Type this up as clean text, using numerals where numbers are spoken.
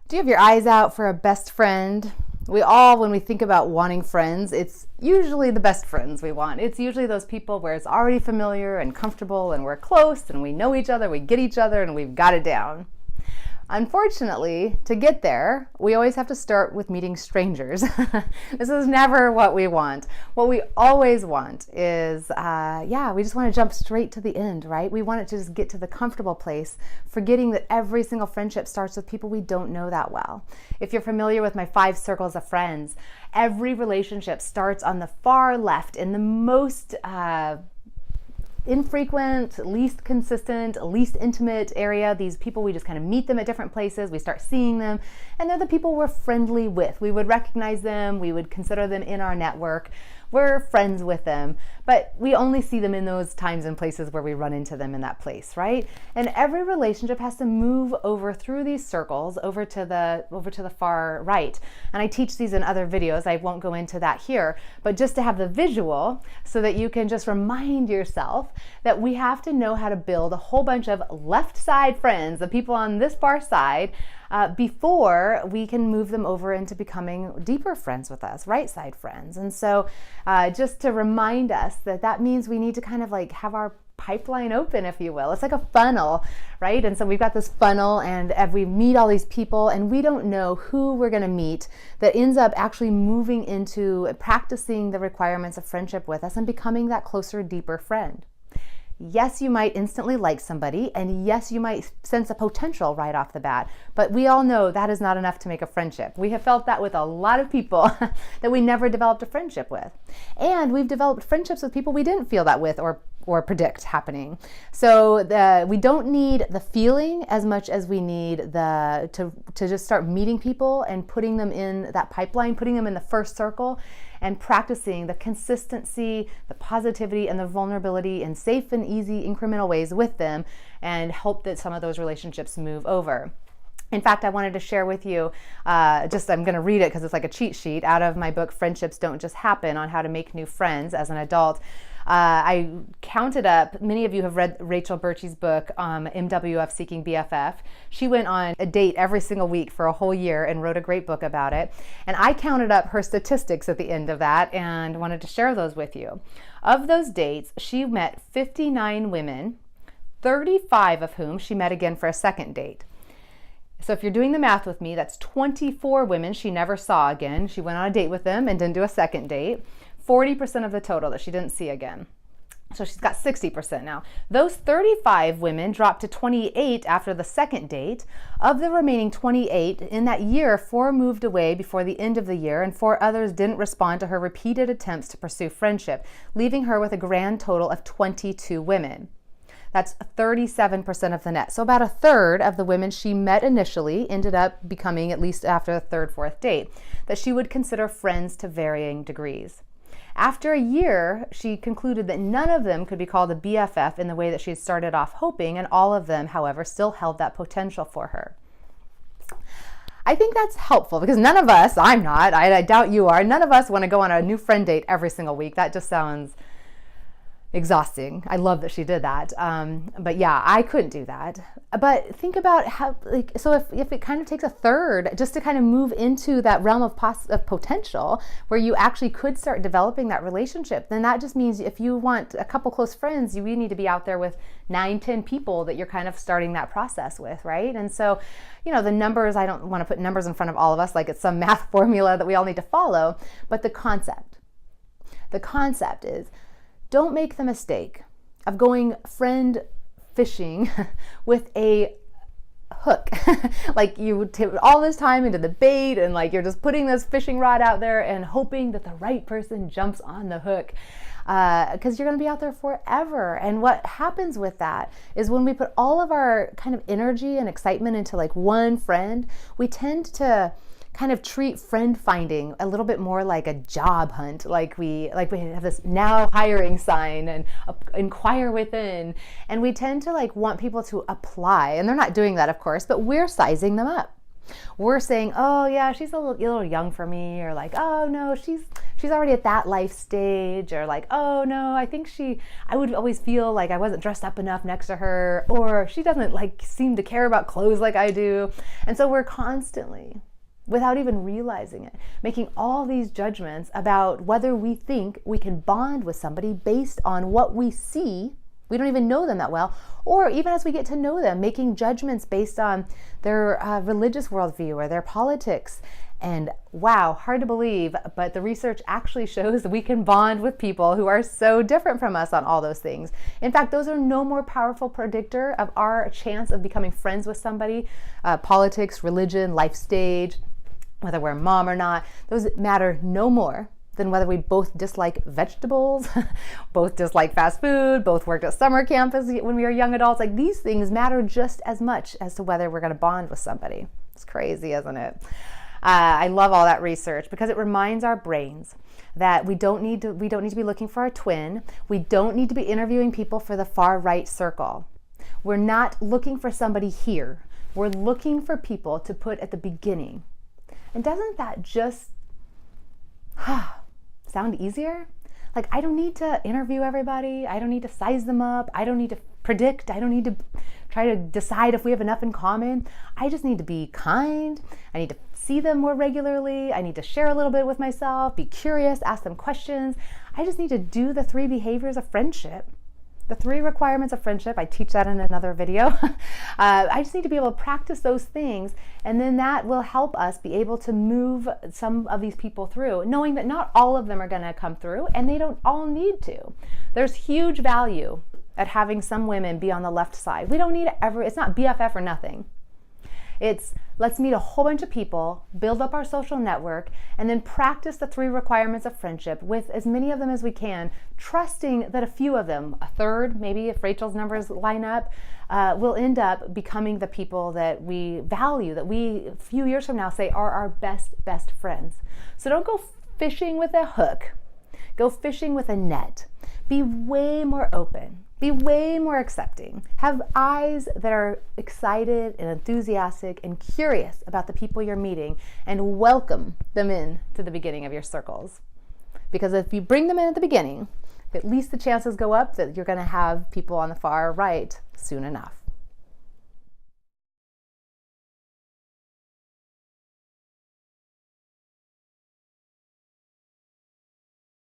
Do you have your eyes out for a best friend? We all, when we think about wanting friends, it's usually the best friends we want. It's usually those people where it's already familiar and comfortable and we're close and we know each other, we get each other, and we've got it down. Unfortunately, to get there, we always have to start with meeting strangers. This is never what we want. What we always want is, we just want to jump straight to the end, right? We want it to just get to the comfortable place, forgetting that every single friendship starts with people we don't know that well. If you're familiar with my 5 circles of friends, every relationship starts on the far left in the most infrequent, least consistent, least intimate area. These people, we just kind of meet them at different places, we start seeing them, and they're the people we're friendly with. We would recognize them, we would consider them in our network, we're friends with them, but we only see them in those times and places where we run into them in that place, right? And every relationship has to move over through these circles over to the far right. And I teach these in other videos. I won't go into that here, but just to have the visual so that you can just remind yourself that we have to know how to build a whole bunch of left side friends, the people on this far side, before we can move them over into becoming deeper friends with us, right side friends. And so just to remind us that means we need to kind of like have our pipeline open, if you will. It's like a funnel, right? And so we've got this funnel, and as we meet all these people, and we don't know who we're going to meet that ends up actually moving into practicing the requirements of friendship with us and becoming that closer, deeper friend. Yes, you might instantly like somebody, and yes, you might sense a potential right off the bat, but we all know that is not enough to make a friendship. We have felt that with a lot of people that we never developed a friendship with. And we've developed friendships with people we didn't feel that with or predict happening. So we don't need the feeling as much as we need to just start meeting people and putting them in that pipeline, putting them in the first circle, and practicing the consistency, the positivity, and the vulnerability in safe and easy incremental ways with them, and hope that some of those relationships move over. In fact, I wanted to share with you, I'm going to read it because it's like a cheat sheet out of my book, Friendships Don't Just Happen, on how to make new friends as an adult. I counted up, many of you have read Rachel Birchie's book, M.Div, Seeking BFF. She went on a date every single week for a whole year and wrote a great book about it. And I counted up her statistics at the end of that and wanted to share those with you. Of those dates, she met 59 women, 35 of whom she met again for a second date. So if you're doing the math with me, that's 24 women she never saw again. She went on a date with them and didn't do a second date. 40% of the total that she didn't see again. So she's got 60% now. Those 35 women dropped to 28 after the second date. Of the remaining 28, in that year, 4 moved away before the end of the year, and 4 others didn't respond to her repeated attempts to pursue friendship, leaving her with a grand total of 22 women. That's 37% of the net. So about a third of the women she met initially ended up becoming, at least after the third, fourth date, that she would consider friends to varying degrees. After a year, she concluded that none of them could be called a BFF in the way that she had started off hoping, and all of them, however, still held that potential for her. I think that's helpful because none of us, I'm not, I doubt you are, none of us want to go on a new friend date every single week. That just sounds exhausting. I love that she did that. But yeah, I couldn't do that. But think about how, so if it kind of takes a third just to kind of move into that realm of potential where you actually could start developing that relationship, then that just means if you want a couple close friends, you need to be out there with 9, 10 people that you're kind of starting that process with, right? And so, the numbers, I don't want to put numbers in front of all of us like it's some math formula that we all need to follow, but the concept is, don't make the mistake of going friend fishing with a hook. Like you put all this time into the bait and like you're just putting this fishing rod out there and hoping that the right person jumps on the hook. Because you're going to be out there forever. And what happens with that is when we put all of our kind of energy and excitement into like one friend, we tend to kind of treat friend finding a little bit more like a job hunt, like we have this now hiring sign and inquire within, and we tend to like want people to apply, and they're not doing that, of course, but we're sizing them up. We're saying, oh yeah, she's a little young for me, or like, oh no, she's already at that life stage, or like, oh no, I would always feel like I wasn't dressed up enough next to her, or she doesn't like seem to care about clothes like I do. And so we're constantly, without even realizing it, making all these judgments about whether we think we can bond with somebody based on what we see. We don't even know them that well, or even as we get to know them, making judgments based on their religious worldview or their politics. And wow, hard to believe, but the research actually shows that we can bond with people who are so different from us on all those things. In fact, those are no more powerful predictor of our chance of becoming friends with somebody. Politics, religion, life stage, whether we're a mom or not, those matter no more than whether we both dislike vegetables, both dislike fast food, both worked at summer camp when we were young adults. Like, these things matter just as much as to whether we're going to bond with somebody. It's crazy, isn't it? I love all that research because it reminds our brains that we don't need to be looking for a twin. We don't need to be interviewing people for the far right circle. We're not looking for somebody here. We're looking for people to put at the beginning. And doesn't that just sound easier? Like, I don't need to interview everybody. I don't need to size them up. I don't need to predict. I don't need to try to decide if we have enough in common. I just need to be kind. I need to see them more regularly. I need to share a little bit with myself, be curious, ask them questions. I just need to do the 3 behaviors of friendship. The 3 requirements of friendship. I teach that in another video. I just need to be able to practice those things, and then that will help us be able to move some of these people through, knowing that not all of them are going to come through, and they don't all need to. There's huge value at having some women be on the left side. We don't need it's not BFF or nothing. It's let's meet a whole bunch of people, build up our social network, and then practice the 3 requirements of friendship with as many of them as we can, trusting that a few of them, a third, maybe if Rachel's numbers line up, will end up becoming the people that we value, that we, a few years from now, say are our best friends. So don't go fishing with a hook. Go fishing with a net. Be way more open. Be way more accepting. Have eyes that are excited and enthusiastic and curious about the people you're meeting, and welcome them in to the beginning of your circles. Because if you bring them in at the beginning, at least the chances go up that you're going to have people on the far right soon enough.